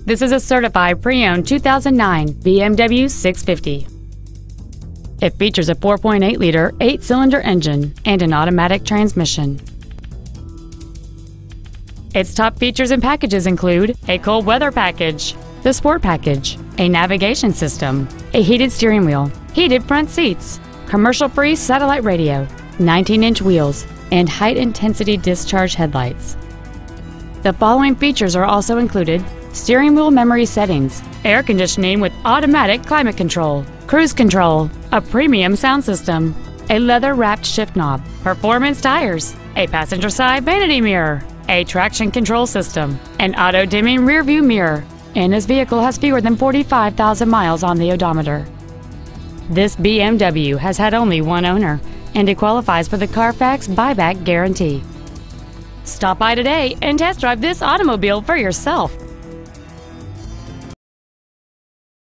This is a certified pre-owned 2009 BMW 650. It features a 4.8-liter 8-cylinder engine and an automatic transmission. Its top features and packages include a cold weather package, the Sport package, a navigation system, a heated steering wheel, heated front seats, commercial-free satellite radio, 19-inch wheels, and high-intensity discharge headlights. The following features are also included: steering wheel memory settings, air conditioning with automatic climate control, cruise control, a premium sound system, a leather-wrapped shift knob, performance tires, a passenger side vanity mirror, a traction control system, an auto-dimming rear-view mirror, and this vehicle has fewer than 45,000 miles on the odometer. This BMW has had only one owner, and it qualifies for the Carfax buyback guarantee. Stop by today and test drive this automobile for yourself.